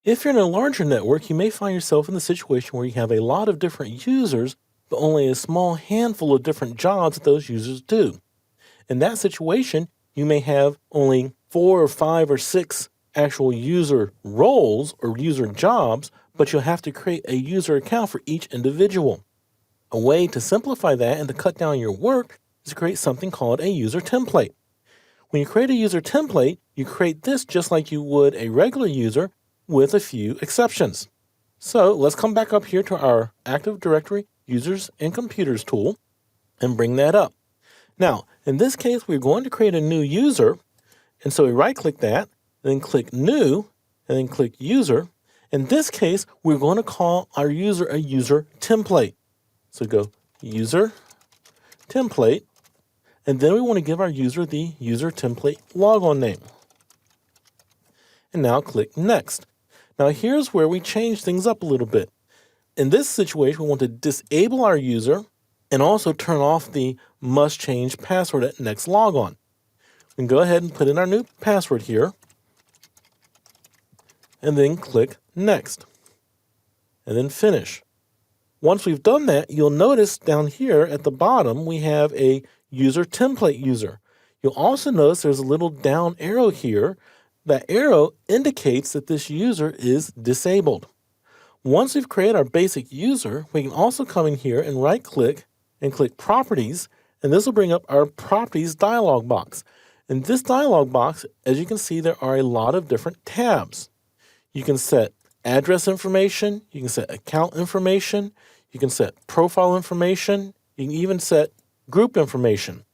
If you're in a larger network, you may find yourself in the situation where you have a lot of different users, but only a small handful of different jobs that those users do. In that situation, you may have only 4 or 5 or 6 actual user roles or user jobs, but you'll have to create a user account for each individual. A way to simplify that and to cut down your work is to create something called a user template. When you create a user template, you create this just like you would a regular user with a few exceptions. So let's come back up here to our Active Directory Users and Computers tool and bring that up. Now, in this case, we're going to create a new user, and so we right-click that, then click New, and then click User. In this case, we're going to call our user a user template. So go User Template, and then we want to give our user the user template logon name. And now click Next. Now here's where we change things up a little bit. In this situation, we want to disable our user and also turn off the must change password at next logon. We can go ahead and put in our new password here and then click Next and then Finish. Once we've done that, you'll notice down here at the bottom we have a user template user. You'll also notice there's a little down arrow here. That arrow indicates that this user is disabled. Once we've created our basic user, we can also come in here and right-click and click Properties, and this will bring up our Properties dialog box. In this dialog box, as you can see, there are a lot of different tabs. You can set address information, you can set account information, you can set profile information, you can even set group information.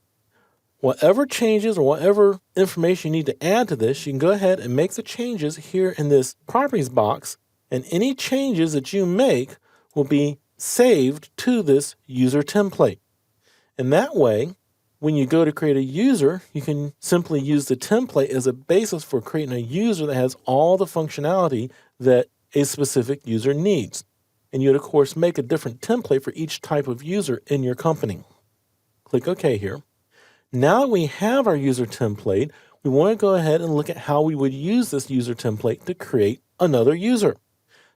Whatever changes or whatever information you need to add to this, you can go ahead and make the changes here in this Properties box, and any changes that you make will be saved to this user template. And that way, when you go to create a user, you can simply use the template as a basis for creating a user that has all the functionality that a specific user needs. And you'd, of course, make a different template for each type of user in your company. Click OK here. Now that we have our user template, we want to go ahead and look at how we would use this user template to create another user.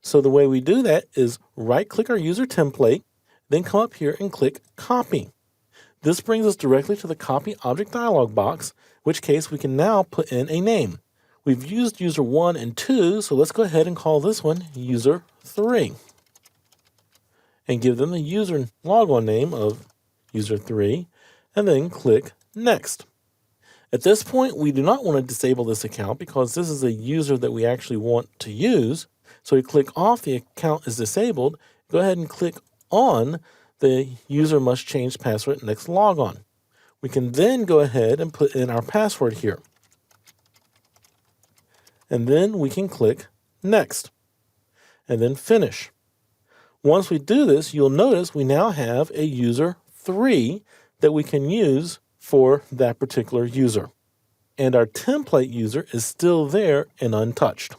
So the way we do that is right-click our user template, then come up here and click Copy. This brings us directly to the Copy Object dialog box, in which case we can now put in a name. We've used user 1 and 2, so let's go ahead and call this one user 3. And give them the user logon name of user 3, and then click Next. At this point, we do not want to disable this account because this is a user that we actually want to use. So we click off the account is disabled. Go ahead and click on the user must change password at next logon. We can then go ahead and put in our password here. And then we can click Next and then Finish. Once we do this, you'll notice we now have a user 3 that we can use for that particular user. And our template user is still there and untouched.